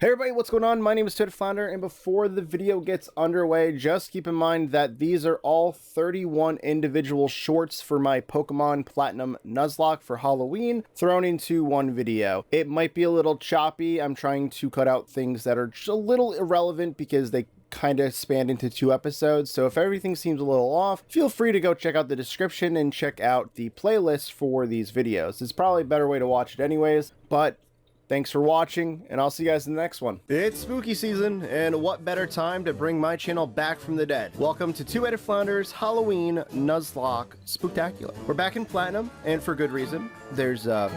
Hey everybody, what's going on? My name is TwoHeadedFlounder, and before the video gets underway, just keep in mind that these are all 31 individual shorts for my Pokemon Platinum Nuzlocke for Halloween, thrown into one video. It might be a little choppy. I'm trying to cut out things that are just a little irrelevant because they kind of spanned into 2 episodes, so if everything seems a little off, feel free to go check out the description and check out the playlist for these videos. It's probably a better way to watch it anyways, but thanks for watching, and I'll see you guys in the next one. It's spooky season, and what better time to bring my channel back from the dead. Welcome to TwoHeadedFlounder's Halloween Nuzlocke Spooktacular. We're back in Platinum, and for good reason. There's a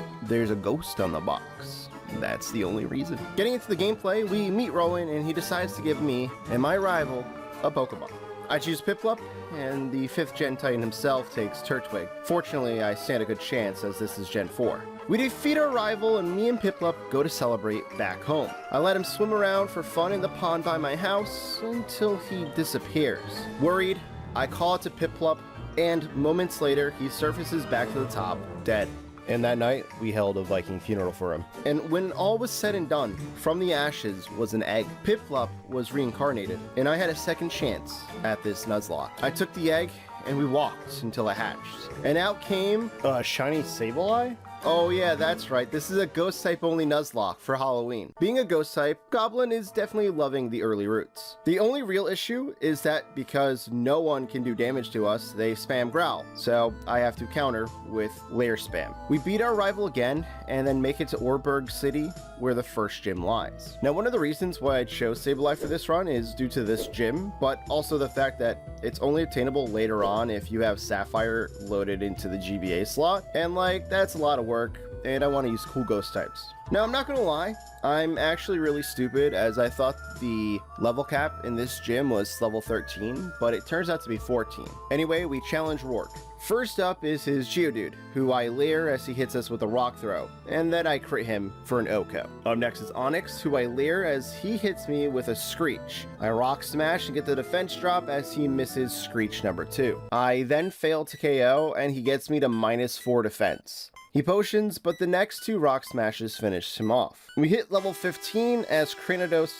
ghost on the box. That's the only reason. Getting into the gameplay, we meet Rowan, and he decides to give me and my rival a Pokemon. I choose Piplup, and the 5th Gen Titan himself takes Turtwig. Fortunately, I stand a good chance as this is Gen 4. We defeat our rival, and me and Piplup go to celebrate back home. I let him swim around for fun in the pond by my house until he disappears. Worried, I call out to Piplup, and moments later, he surfaces back to the top, dead. And that night, we held a Viking funeral for him. And when all was said and done, from the ashes was an egg. Piplup was reincarnated, and I had a second chance at this Nuzlocke. I took the egg, and we walked until it hatched. And out came a shiny Sableye? Oh yeah, that's right. This is a ghost type only Nuzlocke for Halloween. Being a ghost type, Goblin is definitely loving the early roots. The only real issue is that because no one can do damage to us, they spam Growl, so I have to counter with Lair Spam. We beat our rival again, and then make it to Orberg City, where the first gym lies. Now, one of the reasons why I chose Sableye for this run is due to this gym, but also the fact that it's only attainable later on if you have Sapphire loaded into the GBA slot, and like, that's a lot of work, and I want to use cool ghost types. Now, I'm not gonna lie, I'm actually really stupid, as I thought the level cap in this gym was level 13, but it turns out to be 14. Anyway, we challenge Rourke. First up is his Geodude, who I lair as he hits us with a rock throw, and then I crit him for an OHKO. Up next is Onyx, who I lair as he hits me with a Screech. I rock smash and get the defense drop as he misses Screech number 2. I then fail to KO, and he gets me to -4 defense. He potions, but the next 2 rock smashes finish him off. We hit level 15 as Cranidos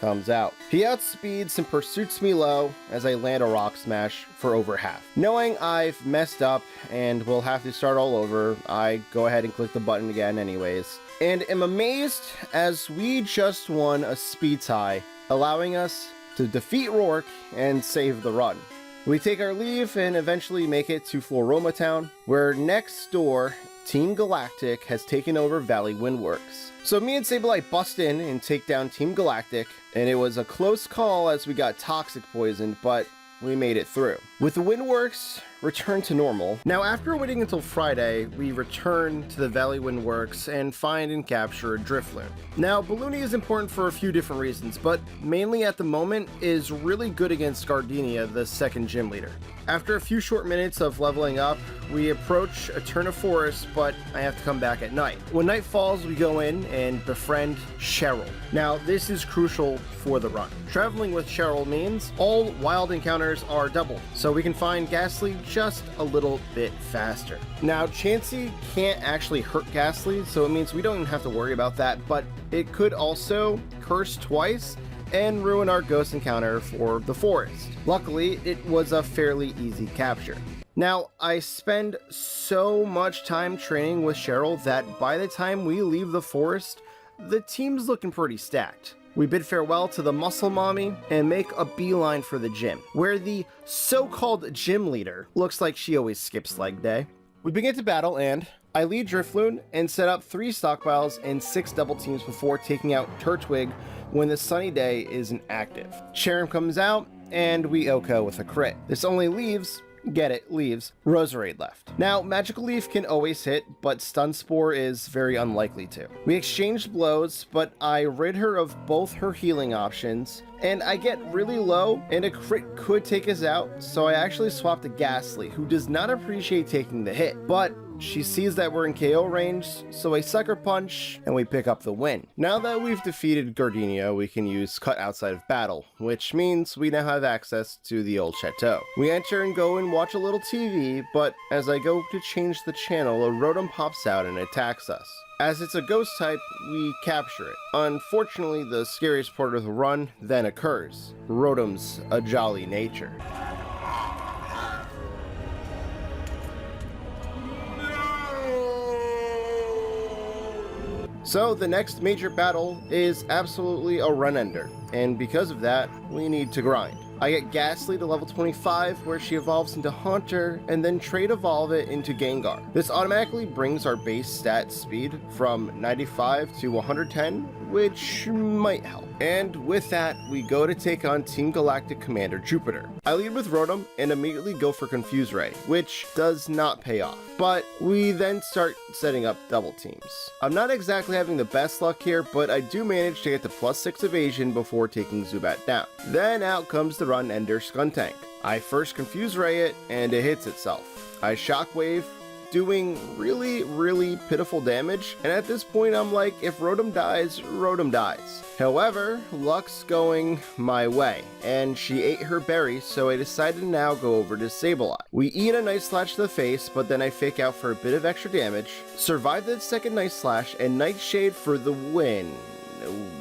comes out. He outspeeds and pursues me low as I land a rock smash for over half. Knowing I've messed up and will have to start all over, I go ahead and click the button again anyways, and am amazed as we just won a speed tie, allowing us to defeat Rourke and save the run. We take our leave and eventually make it to Floroma Town, where next door Team Galactic has taken over Valley Windworks. So me and Sableye bust in and take down Team Galactic, and it was a close call as we got toxic poisoned, but we made it through. With the Windworks returned to normal. Now, after waiting until Friday, we return to the Valley Windworks and find and capture a Drifloon. Now, Balloony is important for a few different reasons, but mainly at the moment is really good against Gardenia, the second gym leader. After a few short minutes of leveling up, we approach Eterna Forest, but I have to come back at night. When night falls, we go in and befriend Cheryl. Now, this is crucial for the run. Traveling with Cheryl means all wild encounters are doubled, so we can find Ghastly just a little bit faster. Now, Chansey can't actually hurt Ghastly, so it means we don't even have to worry about that, but it could also curse twice and ruin our ghost encounter for the forest. Luckily, it was a fairly easy capture. Now, I spend so much time training with Cheryl that by the time we leave the forest, the team's looking pretty stacked. We bid farewell to the Muscle Mommy and make a beeline for the gym, where the so-called gym leader looks like she always skips leg day. We begin to battle, and I lead Drifloon and set up 3 stockpiles and 6 double teams before taking out Turtwig when the sunny day isn't active. Cherim comes out, and we OHKO with a crit. This only leaves, get it, leaves, Roserade left. Now, Magical Leaf can always hit, but Stun Spore is very unlikely to. We exchanged blows, but I rid her of both her healing options, and I get really low, and a crit could take us out, so I actually swapped to Ghastly, who does not appreciate taking the hit, but she sees that we're in KO range, so I sucker punch, and we pick up the win. Now that we've defeated Gardenia, we can use Cut Outside of Battle, which means we now have access to the old chateau. We enter and go and watch a little TV, but as I go to change the channel, a Rotom pops out and attacks us. As it's a ghost type, we capture it. Unfortunately, the scariest part of the run then occurs. Rotom's a jolly nature. So the next major battle is absolutely a run ender, and because of that, we need to grind. I get Ghastly to level 25, where she evolves into Haunter, and then trade evolve it into Gengar. This automatically brings our base stat speed from 95 to 110, which might help. And with that, we go to take on Team Galactic Commander Jupiter. I lead with Rotom and immediately go for Confuse Ray, which does not pay off. But we then start setting up double teams. I'm not exactly having the best luck here, but I do manage to get to +6 evasion before taking Zubat down. Then out comes the run ender Skuntank. I first Confuse Ray it, and it hits itself. I Shockwave, doing really pitiful damage, and at this point I'm like, if Rotom dies, Rotom dies. However, luck's going my way, and she ate her berry, so I decided to now go over to Sableye. We eat a Night Slash to the face, but then I fake out for a bit of extra damage, survive the second Night Slash, and Nightshade for the win.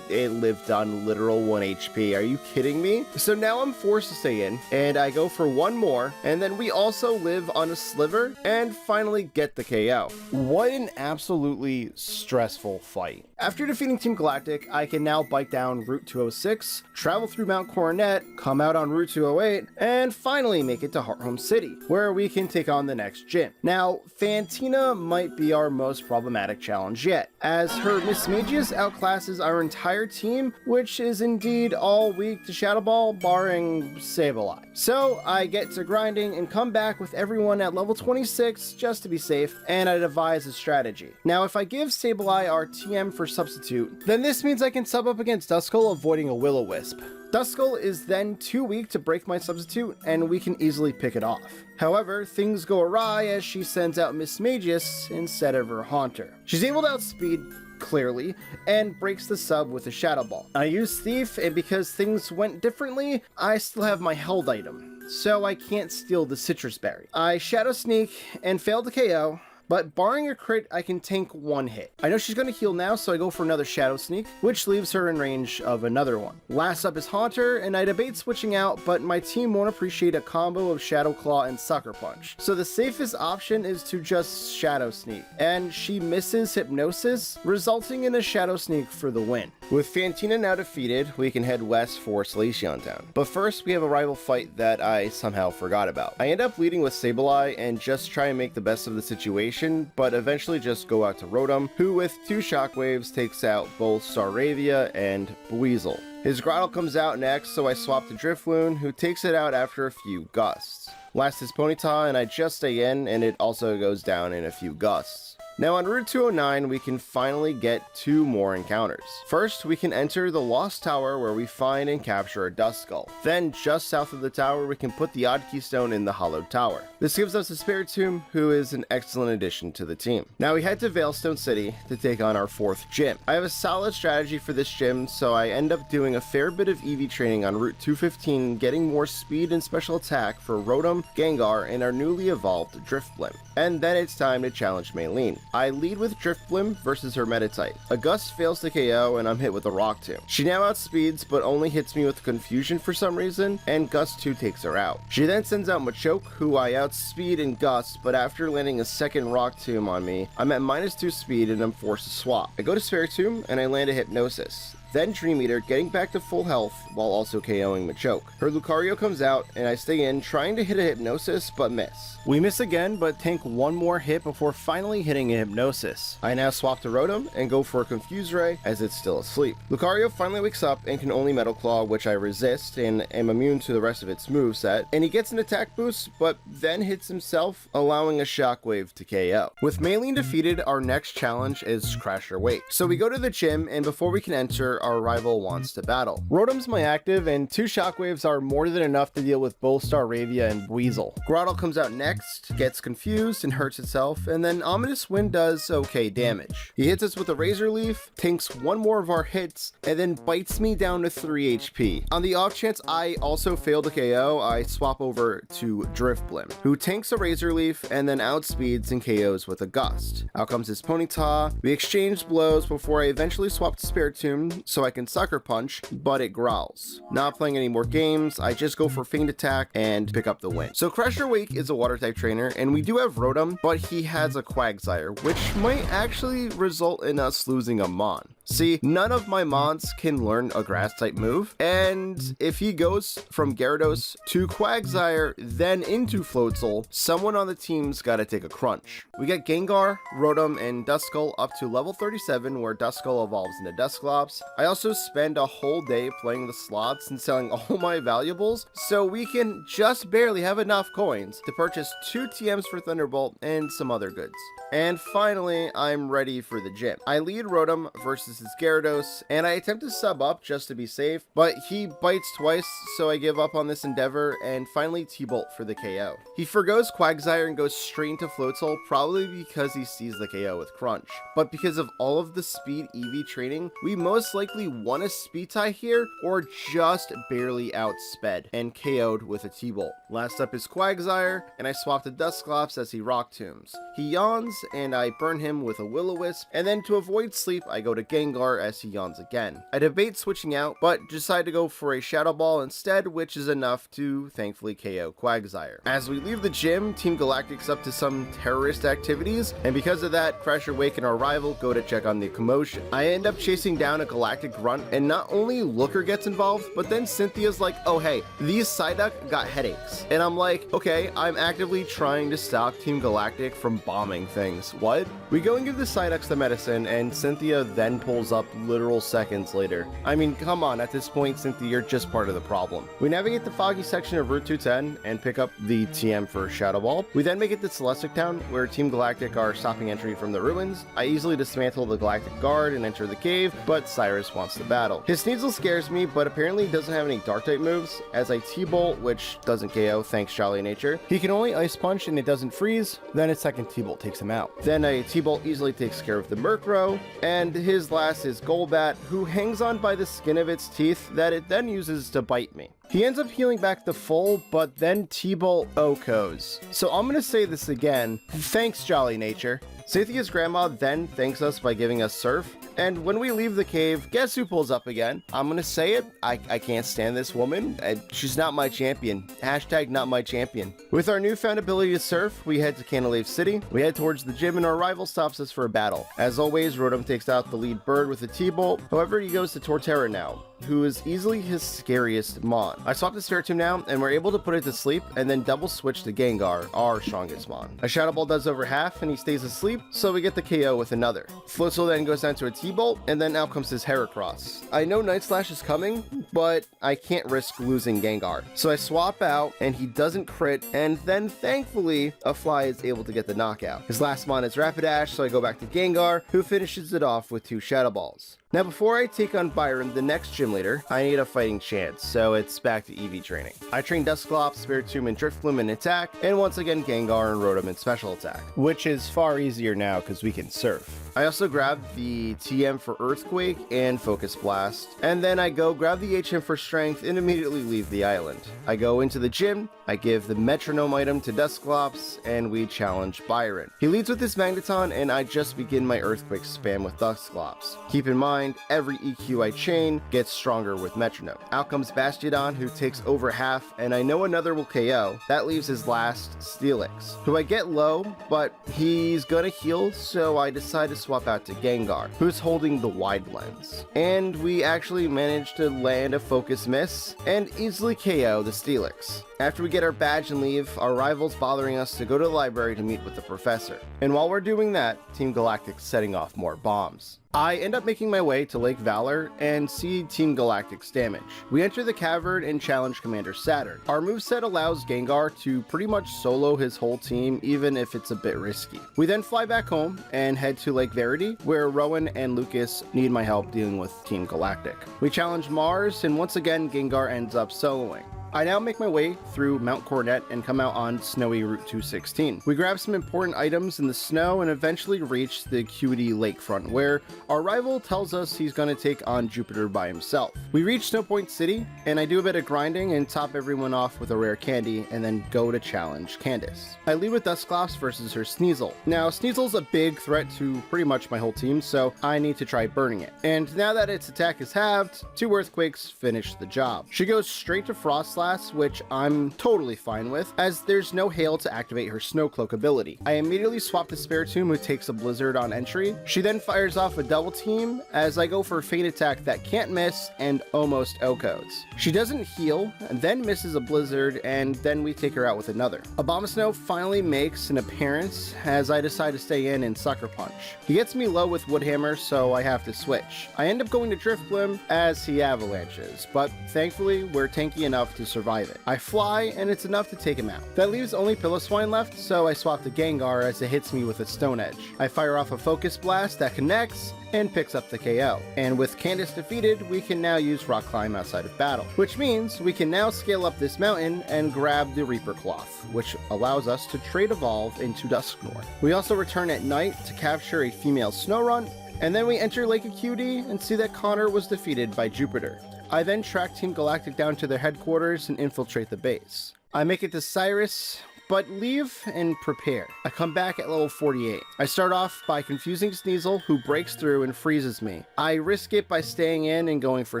It lived on literal 1 HP. Are you kidding me? So now I'm forced to stay in, and I go for one more, and then we also live on a Sliver, and finally get the KO. What an absolutely stressful fight. After defeating Team Galactic, I can now bike down Route 206, travel through Mount Coronet, come out on Route 208, and finally make it to Hearthome City, where we can take on the next gym. Now, Fantina might be our most problematic challenge yet, as her Mismagius outclasses our entire team, which is indeed all weak to Shadow Ball, barring Sableye. So I get to grinding and come back with everyone at level 26 just to be safe, and I devise a strategy. Now, if I give Sableye our TM for substitute, then this means I can sub up against Duskull, avoiding a Will-O-Wisp. Duskull is then too weak to break my substitute, and we can easily pick it off. However, things go awry as she sends out Mismagius instead of her Haunter. She's able to outspeed clearly, and breaks the sub with a Shadow Ball. I use Thief, and because things went differently, I still have my held item, so I can't steal the Citrus Berry. I Shadow Sneak and fail to KO, but barring a crit, I can tank one hit. I know she's going to heal now, so I go for another Shadow Sneak, which leaves her in range of another one. Last up is Haunter, and I debate switching out, but my team won't appreciate a combo of Shadow Claw and Sucker Punch. So the safest option is to just Shadow Sneak, and she misses Hypnosis, resulting in a Shadow Sneak for the win. With Fantina now defeated, we can head west for Salacion Town. But first, we have a rival fight that I somehow forgot about. I end up leading with Sableye and just try and make the best of the situation, but eventually just go out to Rotom, who with 2 Shockwaves takes out both Staravia and Buizel. His Grottle comes out next, so I swap to Drifloon, who takes it out after a few gusts. Last is Ponyta, and I just stay in, and it also goes down in a few gusts. Now on Route 209, we can finally get 2 more encounters. First, we can enter the Lost Tower where we find and capture a Duskull. Then, just south of the tower, we can put the Odd Keystone in the Hollowed Tower. This gives us a Spiritomb, who is an excellent addition to the team. Now we head to Veilstone City to take on our 4th gym. I have a solid strategy for this gym, so I end up doing a fair bit of EV training on Route 215, getting more speed and special attack for Rotom, Gengar, and our newly evolved Drifblim. And then it's time to challenge Maylene. I lead with Drifblim versus her Meta-type. A Gust fails to KO, and I'm hit with a Rock Tomb. She now outspeeds, but only hits me with Confusion for some reason, and Gust 2 takes her out. She then sends out Machoke, who I outspeed and Gust, but after landing a second Rock Tomb on me, I'm at -2 speed and I'm forced to swap. I go to Spiritomb, and I land a Hypnosis. Then Dream Eater, getting back to full health while also KOing Machoke. Her Lucario comes out, and I stay in, trying to hit a Hypnosis, but miss. We miss again, but tank one more hit before finally hitting a Hypnosis. I now swap to Rotom and go for a Confuse Ray, as it's still asleep. Lucario finally wakes up and can only Metal Claw, which I resist and am immune to the rest of its moveset, and he gets an attack boost, but then hits himself, allowing a Shockwave to KO. With Maylene defeated, our next challenge is Crash or Wake. So we go to the gym, and before we can enter, whenever our rival wants to battle. Rotom's my active, and 2 shockwaves are more than enough to deal with both Staravia and Weasel. Grotle comes out next, gets confused and hurts itself, and then Ominous Wind does okay damage. He hits us with a Razor Leaf, tanks 1 more of our hits, and then bites me down to 3 HP. On the off chance I also fail to KO, I swap over to Drifblim, who tanks a Razor Leaf and then outspeeds and KOs with a Gust. Out comes his Ponyta. We exchange blows before I eventually swap to Spiritomb so I can Sucker Punch, but it growls. Not playing any more games, I just go for Feint Attack and pick up the win. So Crusher Wake is a water type trainer, and we do have Rotom, but he has a Quagsire, which might actually result in us losing a Mon. See, none of my Mons can learn a grass type move, and if he goes from Gyarados to Quagsire, then into Floatzel, someone on the team's gotta take a crunch. We get Gengar, Rotom, and Duskull up to level 37, where Duskull evolves into Dusclops. I also spend a whole day playing the slots and selling all my valuables, so we can just barely have enough coins to purchase 2 TMs for Thunderbolt and some other goods. And finally, I'm ready for the gym. I lead Rotom versus his Gyarados, and I attempt to sub up just to be safe, but he bites twice, so I give up on this endeavor and finally T-Bolt for the KO. He forgoes Quagsire and goes straight into Floatzel, probably because he sees the KO with Crunch. But because of all of the speed EV training, we most likely won a speed tie here, or just barely outsped and KO'd with a T-Bolt. Last up is Quagsire, and I swap to Dusclops as he Rock Tombs. He yawns, and I burn him with a Will-O-Wisp, and then to avoid sleep, I go to Gengar as he yawns again. I debate switching out, but decide to go for a Shadow Ball instead, which is enough to thankfully KO Quagsire. As we leave the gym, Team Galactic's up to some terrorist activities, and because of that, Crusher Wake and our rival go to check on the commotion. I end up chasing down a Galactic Grunt, and not only Looker gets involved, but then Cynthia's like, oh hey, these Psyduck got headaches. And I'm like, okay, I'm actively trying to stop Team Galactic from bombing things. What? We go and give the Psyducks the medicine, and Cynthia then pulls up literal seconds later. I mean, come on, at this point, Cynthia, you're just part of the problem. We navigate the foggy section of Route 210 and pick up the TM for Shadow Ball. We then make it to Celestic Town, where Team Galactic are stopping entry from the ruins. I easily dismantle the Galactic Guard and enter the cave, but Cyrus wants to battle. His Sneasel scares me, but apparently doesn't have any Dark-type moves, as I T-Bolt, which doesn't KO thanks Jolly Nature. He can only Ice Punch and it doesn't freeze, then his second T-Bolt takes him out. Then a T-Bolt easily takes care of the Murkrow, and his last is Golbat, who hangs on by the skin of its teeth that it then uses to bite me. He ends up healing back to full, but then T-Bolt OHKOs. So I'm gonna say this again, thanks Jolly Nature. Cynthia's grandma then thanks us by giving us Surf, and when we leave the cave, guess who pulls up again? I'm gonna say it, I can't stand this woman. She's not my champion. Hashtag not my champion. With our newfound ability to surf, we head to Canalave City. We head towards the gym and our rival stops us for a battle. As always, Rotom takes out the lead bird with a T-Bolt. However, he goes to Torterra now, who is easily his scariest Mon. I swap to Spiritomb now, and we're able to put it to sleep, and then double switch to Gengar, our strongest Mon. A Shadow Ball does over half, and he stays asleep, so we get the KO with another. Floatzel then goes down to a T-Bolt, and then out comes his Heracross. I know Night Slash is coming, but I can't risk losing Gengar. So I swap out, and he doesn't crit, and then thankfully, a Fly is able to get the knockout. His last Mon is Rapidash, so I go back to Gengar, who finishes it off with 2 Shadow Balls. Now before I take on Byron, the next gym leader, I need a fighting chance, so it's back to EV training. I train Dusclops, Spiritomb, and Drifblim in attack, and once again Gengar and Rotom in special attack. Which is far easier now because we can surf. I also grab the TM for Earthquake and Focus Blast, and then I go grab the HM for Strength and immediately leave the island. I go into the gym, I give the Metronome item to Dusclops, and we challenge Byron. He leads with his Magneton, and I just begin my Earthquake spam with Dusclops. Keep in mind, every EQ I chain gets stronger with Metronome. Out comes Bastiodon, who takes over half, and I know another will KO. That leaves his last, Steelix, who I get low, but he's gonna heal, so I decide to swap out to Gengar, who's holding the Wide Lens. And we actually managed to land a Focus Miss, and easily KO the Steelix. After we get our badge and leave, our rival's bothering us to go to the library to meet with the professor. And while we're doing that, Team Galactic's setting off more bombs. I end up making my way to Lake Valor and see Team Galactic's damage. We enter the cavern and challenge Commander Saturn. Our moveset allows Gengar to pretty much solo his whole team, even if it's a bit risky. We then fly back home and head to Lake Verity, where Rowan and Lucas need my help dealing with Team Galactic. We challenge Mars, and once again Gengar ends up soloing. I now make my way through Mount Coronet and come out on snowy Route 216. We grab some important items in the snow and eventually reach the QD lakefront, where our rival tells us he's going to take on Jupiter by himself. We reach Snow Point City, and I do a bit of grinding and top everyone off with a rare candy, and then go to challenge Candace. I lead with Dusclops versus her Sneasel. Now, Sneasel's a big threat to pretty much my whole team, so I need to try burning it. And now that its attack is halved, 2 Earthquakes finish the job. She goes straight to Frost Slash, which I'm totally fine with, as there's no hail to activate her Snow Cloak ability. I immediately swap to Spiritomb, who takes a Blizzard on entry. She then fires off a double team as I go for a Fate attack that can't miss and almost OHKOs. She doesn't heal, and then misses a Blizzard, and then we take her out with another. Abomasnow finally makes an appearance as I decide to stay in and Sucker Punch. He gets me low with Woodhammer, so I have to switch. I end up going to Driftblim as he avalanches, but thankfully we're tanky enough to survive it. I fly, and it's enough to take him out. That leaves only Piloswine left, so I swap to Gengar as it hits me with a Stone Edge. I fire off a Focus Blast that connects and picks up the KO. And with Candace defeated, we can now use Rock Climb outside of battle, which means we can now scale up this mountain and grab the Reaper Cloth, which allows us to trade evolve into Dusknoir. We also return at night to capture a female Snorunt, and then we enter Lake QD and see that Connor was defeated by Jupiter. I then track Team Galactic down to their headquarters and infiltrate the base. I make it to Cyrus, but leave and prepare. I come back at level 48. I start off by confusing Sneasel, who breaks through and freezes me. I risk it by staying in and going for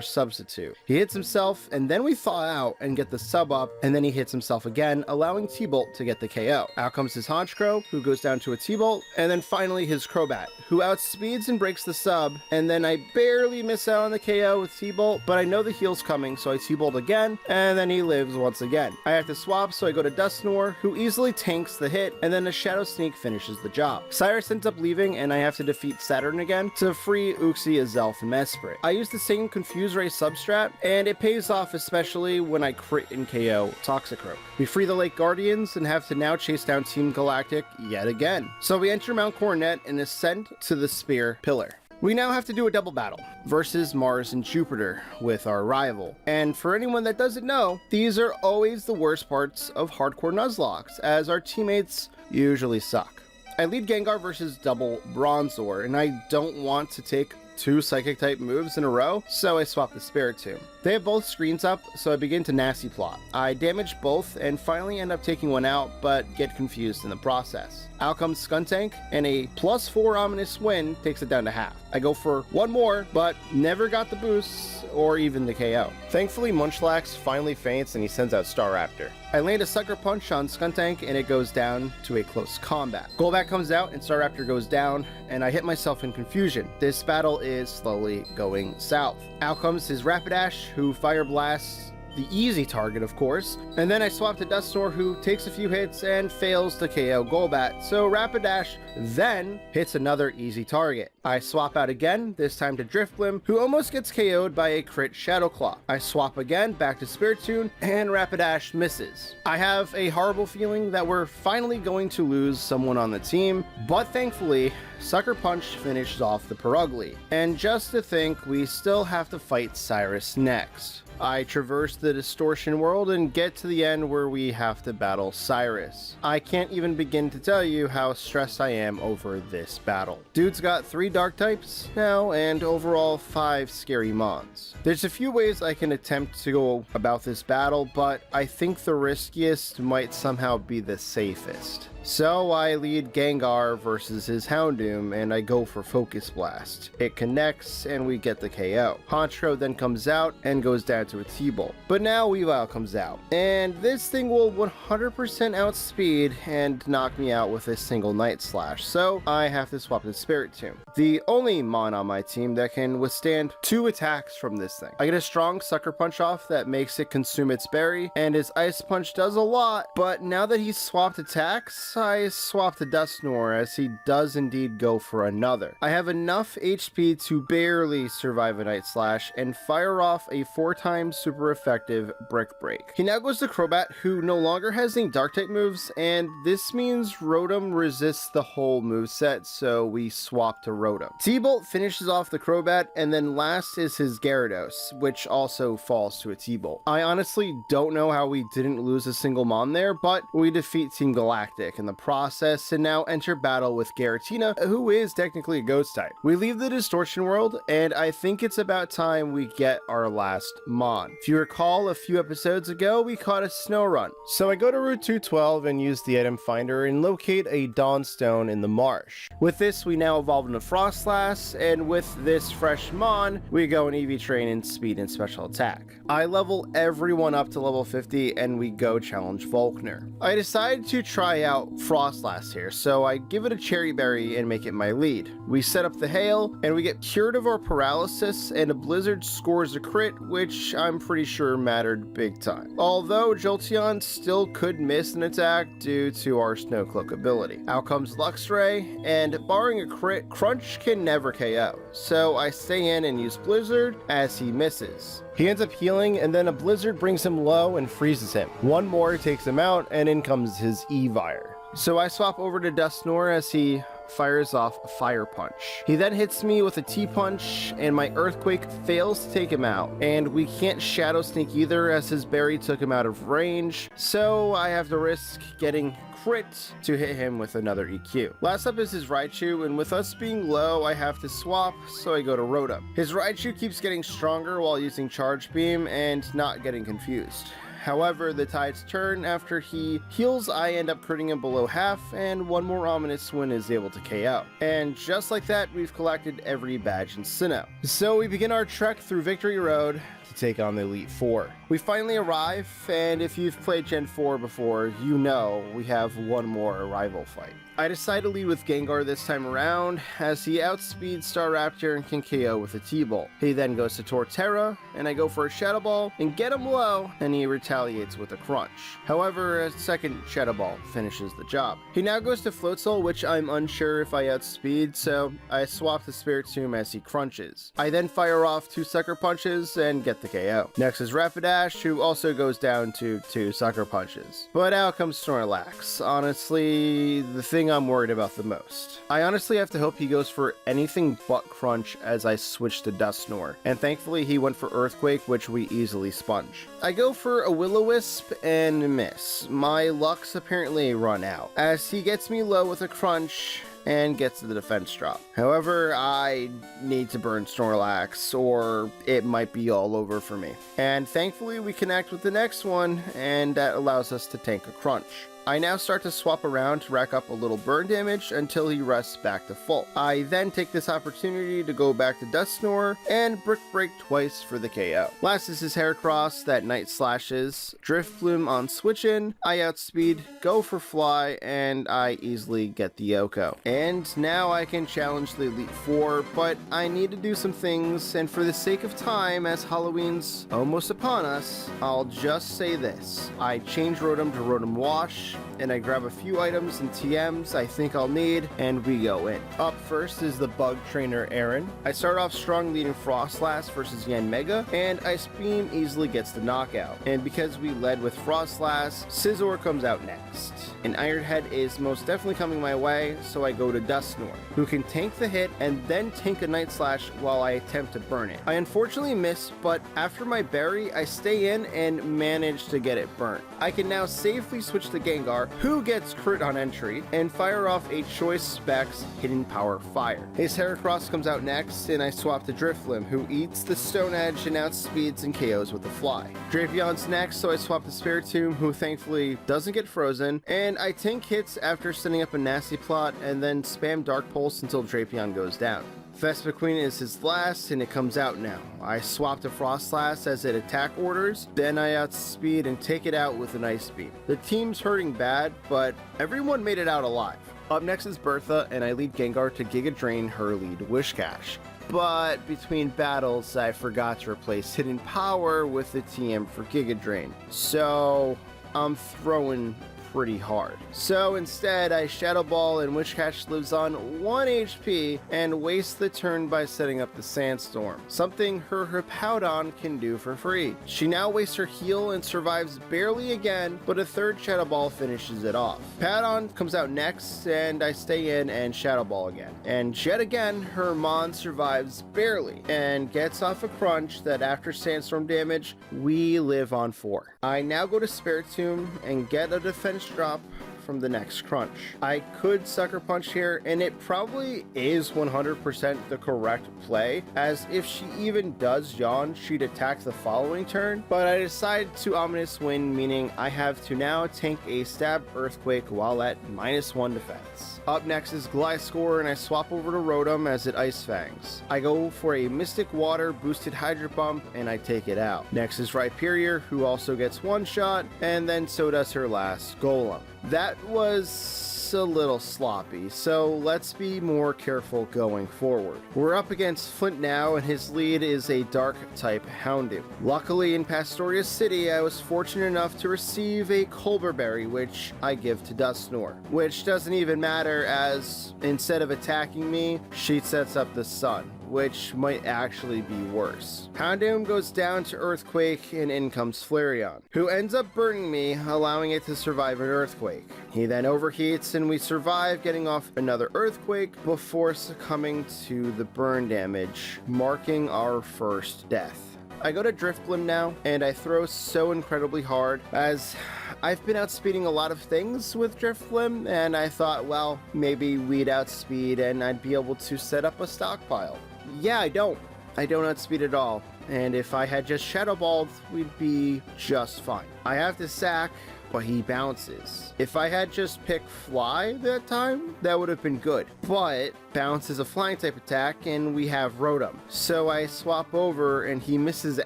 Substitute. He hits himself, and then we thaw out and get the sub up, and then he hits himself again, allowing T-Bolt to get the KO. Out comes his Honchkrow, who goes down to a T-Bolt, and then finally his Crobat, who outspeeds and breaks the sub, and then I barely miss out on the KO with T-Bolt, but I know the heal's coming, so I T-Bolt again, and then he lives once again. I have to swap, so I go to Dusknoir, who easily tanks the hit, and then a Shadow Sneak finishes the job. Cyrus ends up leaving, and I have to defeat Saturn again to free Uxie, Azelf, and Mesprit. I use the same Confuse Ray substrat, and it pays off, especially when I crit and KO Toxicroak. We free the Lake Guardians and have to now chase down Team Galactic yet again. So we enter Mount Coronet and ascend to the Spear Pillar. We now have to do a double battle versus Mars and Jupiter with our rival. And for anyone that doesn't know, these are always the worst parts of hardcore Nuzlocks, as our teammates usually suck. I lead Gengar versus double Bronzor, and I don't want to take 2 Psychic type moves in a row, so I swap the Spiritomb. They have both screens up, so I begin to nasty plot. I damage both and finally end up taking one out, but get confused in the process. Out comes Skuntank, and a +4 Ominous Wind takes it down to half. I go for one more, but never got the boosts or even the KO. Thankfully, Munchlax finally faints and he sends out Staraptor. I land a Sucker Punch on Skuntank and it goes down to a close combat. Golbat comes out and Staraptor goes down, and I hit myself in confusion. This battle is slowly going south. Out comes his Rapidash, who Fire Blasts the easy target, of course, and then I swap to Dusknoir, who takes a few hits and fails to KO Golbat, so Rapidash then hits another easy target. I swap out again, this time to Driftblim, who almost gets KO'd by a crit Shadow Claw. I swap again, back to Spiritomb, and Rapidash misses. I have a horrible feeling that we're finally going to lose someone on the team, but thankfully, Sucker Punch finishes off the Perugly. And just to think, we still have to fight Cyrus next. I traverse the Distortion world and get to the end where we have to battle Cyrus. I can't even begin to tell you how stressed I am over this battle. Dude's got 3 dark types now and overall 5 scary mons. There's a few ways I can attempt to go about this battle, but I think the riskiest might somehow be the safest. So I lead Gengar versus his Houndoom, and I go for Focus Blast. It connects, and we get the KO. Honchkrow then comes out and goes down down to a T-Bolt. But now Weavile comes out, and this thing will 100% outspeed and knock me out with a single Night Slash, so I have to swap to Spiritomb, the only Mon on my team that can withstand 2 attacks from this thing. I get a strong Sucker Punch off that makes it consume its berry, and his Ice Punch does a lot, but now that he's swapped attacks, I swap to Dusknoir as he does indeed go for another. I have enough HP to barely survive a Night Slash and fire off a 4-time super effective Brick Break. He now goes to Crobat, who no longer has any Dark type moves, and this means Rotom resists the whole moveset, so we swap to Rotom. T-Bolt finishes off the Crobat, and then last is his Gyarados, which also falls to a T-Bolt. I honestly don't know how we didn't lose a single Mon there, but we defeat Team Galactic in the process and now enter battle with Giratina, who is technically a Ghost type. We leave the Distortion world, and I think it's about time we get our last Mon. If you recall, a few episodes ago, we caught a Snorunt. So I go to Route 212 and use the item finder and locate a Dawnstone in the marsh. With this, we now evolve into Frostlass, and with this fresh Mon, we go in EV Train in speed and special attack. I level everyone up to level 50 and we go challenge Volkner. I decide to try out Frostlass here, so I give it a Cherry Berry and make it my lead. We set up the Hail, and we get cured of our paralysis, and a Blizzard scores a crit, which I'm pretty sure mattered big time. Although Jolteon still could miss an attack due to our Snow Cloak ability. Out comes Luxray, and barring a crit, Crunch can never KO, so I stay in and use Blizzard as he misses. He ends up healing, and then a Blizzard brings him low and freezes him. One more takes him out, and in comes his Evire. So I swap over to Dusknoir as he fires off a Fire Punch. He then hits me with a T-Punch, and my Earthquake fails to take him out, and we can't Shadow Sneak either as his berry took him out of range, so I have to risk getting crit to hit him with another EQ. Last up is his Raichu, and with us being low, I have to swap, so I go to Rotom. His Raichu keeps getting stronger while using Charge Beam and not getting confused. However, the tides turn after he heals. I end up critting him below half, and one more Ominous Wind is able to KO. And just like that, we've collected every badge in Sinnoh. So we begin our trek through Victory Road to take on the Elite Four. We finally arrive, and if you've played Gen 4 before, you know we have one more arrival fight. I decide to lead with Gengar this time around, as he outspeeds Staraptor and can KO with a T-Bolt. He then goes to Torterra, and I go for a Shadow Ball and get him low, and he retaliates with a Crunch. However, a second Shadow Ball finishes the job. He now goes to Floatzel, which I'm unsure if I outspeed, so I swap the Spiritomb as he crunches. I then fire off 2 Sucker Punches and get the KO. Next is Rapidash, who also goes down to 2 Sucker Punches. But out comes Snorlax. Honestly, the thing I'm worried about the most. I honestly have to hope he goes for anything but Crunch as I switch to Dusknoir, and thankfully he went for Earthquake, which we easily sponge. I go for a Will-O-Wisp and miss. My luck's apparently run out, as he gets me low with a Crunch and gets the defense drop. However, I need to burn Snorlax or it might be all over for me. And thankfully we connect with the next one, and that allows us to tank a Crunch. I now start to swap around to rack up a little burn damage until he rests back to full. I then take this opportunity to go back to Dusknoir and Brick Break twice for the KO. Last is his Heracross that Night Slashes, Drift Plume on switch in, I outspeed, go for Fly, and I easily get the Yoko. And now I can challenge the Elite Four, but I need to do some things, and for the sake of time, as Halloween's almost upon us, I'll just say this. I change Rotom to Rotom Wash, and I grab a few items and TMs I think I'll need, and we go in. Up first is the Bug Trainer Aaron. I start off strong leading Frostlass versus Yanmega, and Ice Beam easily gets the knockout. And because we led with Frostlass, Scizor comes out next. An Iron Head is most definitely coming my way, so I go to Dusknoir, who can tank the hit and then tank a Night Slash while I attempt to burn it. I unfortunately miss, but after my berry, I stay in and manage to get it burnt. I can now safely switch to Gengar, who gets crit on entry, and fire off a Choice Specs Hidden Power Fire. His Heracross comes out next, and I swap to Drifloon, who eats the Stone Edge and outspeeds and KOs with the Fly. Drapion's next, so I swap to Spiritomb, who thankfully doesn't get frozen, and I tank hits after setting up a nasty plot and then spam Dark Pulse until Drapion goes down. Vespiquen is his last, and it comes out now. I swap to Frostlass as it attack orders, then I outspeed and take it out with an Ice Beam. The team's hurting bad, but everyone made it out alive. Up next is Bertha, and I lead Gengar to Giga Drain her lead Whiscash. But between battles, I forgot to replace Hidden Power with the TM for Giga Drain. So I'm throwing pretty hard. So instead, I Shadow Ball, and Whiscash lives on 1 HP and wastes the turn by setting up the Sandstorm, something her Hippowdon can do for free. She now wastes her heal and survives barely again, but a third Shadow Ball finishes it off. Hippowdon comes out next, and I stay in and Shadow Ball again. And yet again, her Mon survives barely and gets off a crunch that after Sandstorm damage, we live on 4. I now go to Spiritomb and get a defense drop from the next crunch. I could Sucker Punch here, and it probably is 100% the correct play, as if she even does yawn, she'd attack the following turn, but I decide to Ominous Wind, meaning I have to now tank a Stab Earthquake while at -1 defense. Up next is Gliscor, and I swap over to Rotom as it Ice Fangs. I go for a Mystic Water boosted Hydro Pump, and I take it out. Next is Rhyperior, who also gets one shot, and then so does her last Golem. That was a little sloppy, so let's be more careful going forward. We're up against Flint now, and his lead is a Dark type Houndoom. Luckily in Pastoria City, I was fortunate enough to receive a Colberberry, which I give to Dusknoir, which doesn't even matter, as instead of attacking me, she sets up the sun, which might actually be worse. Houndoom goes down to Earthquake, and in comes Flareon, who ends up burning me, allowing it to survive an Earthquake. He then overheats, and we survive, getting off another Earthquake before succumbing to the burn damage, marking our first death. I go to Drifblim now, and I throw so incredibly hard, as I've been outspeeding a lot of things with Drifblim, and I thought, well, maybe we'd outspeed and I'd be able to set up a stockpile. Yeah, I don't outspeed at all, and if I had just Shadow Balled, we'd be just fine. I have to sack, but he bounces. If I had just picked Fly that time, that would have been good, but Bounce is a flying type attack, and we have Rotom, so I swap over and he misses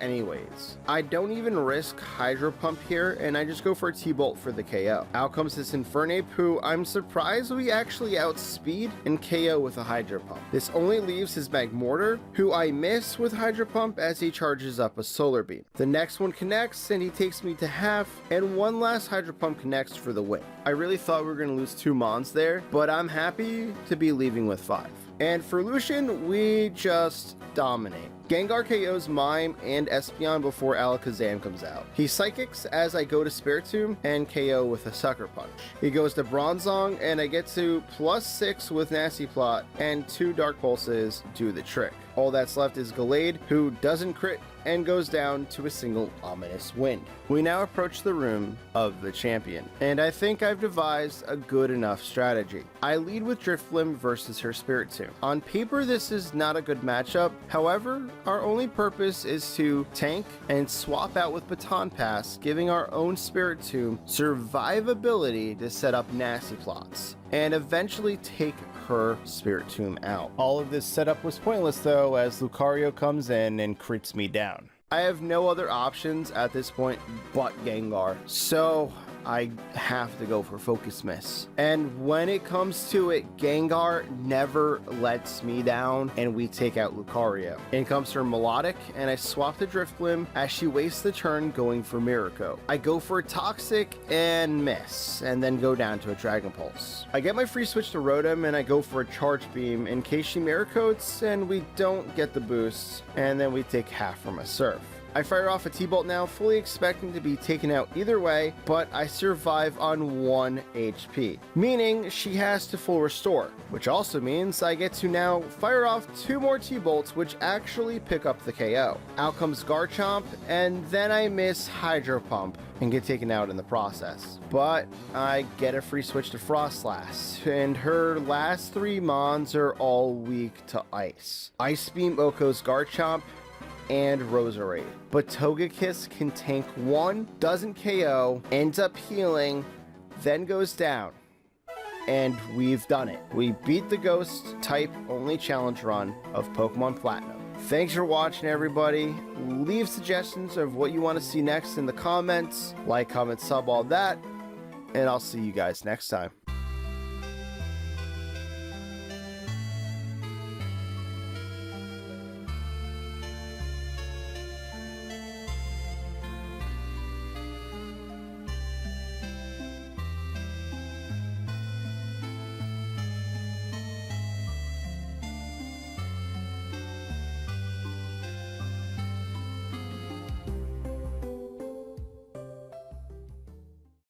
anyways. I don't even risk Hydro Pump here, and I just go for a T-Bolt for the KO. Out comes this Infernape, who I'm surprised we actually outspeed and KO with a Hydro Pump. This only leaves his Magmortar, who I miss with Hydro Pump as he charges up a Solar Beam. The next one connects, and he takes me to half, and one last Hydro Pump connects for the win. I really thought we were going to lose 2 Mons there, but I'm happy to be leaving with 5. And for Lucian, we just dominate. Gengar KOs Mime and Espeon before Alakazam comes out. He Psychics as I go to Spiritomb and KO with a Sucker Punch. He goes to Bronzong, and I get to +6 with Nasty Plot, and 2 Dark Pulses do the trick. All that's left is Gallade, who doesn't crit and goes down to a single Ominous Wind. We now approach the room of the champion, and I think I've devised a good enough strategy. I lead with Drifblim versus her Spiritomb. On paper, this is not a good matchup. However, our only purpose is to tank and swap out with Baton Pass, giving our own Spiritomb survivability to set up Nasty Plots, and eventually take her Spiritomb out. All of this setup was pointless though, as Lucario comes in and crits me down. I have no other options at this point but Gengar, so I have to go for Focus Miss. And when it comes to it, Gengar never lets me down, and we take out Lucario. In comes her Melodic, and I swap the Drifblim as she wastes the turn going for Miracle. I go for a Toxic and miss, and then go down to a Dragon Pulse. I get my free switch to Rotom, and I go for a Charge Beam in case she Miracotes, and we don't get the boost, and then we take half from a Surf. I fire off a T-Bolt now, fully expecting to be taken out either way, but I survive on 1 HP, meaning she has to full restore, which also means I get to now fire off 2 more T-Bolts, which actually pick up the KO. Out comes Garchomp, and then I miss Hydro Pump and get taken out in the process. But I get a free switch to Frostlass, and her last 3 Mons are all weak to Ice. Ice Beam Oko's Garchomp and Roserade, but Togekiss can tank 1, doesn't KO, ends up healing, then goes down. and we've done it. We beat the ghost type only challenge run of Pokemon Platinum. Thanks for watching, everybody. Leave suggestions of what you want to see next in the comments. Like, comment, sub, all that. And I'll see you guys next time.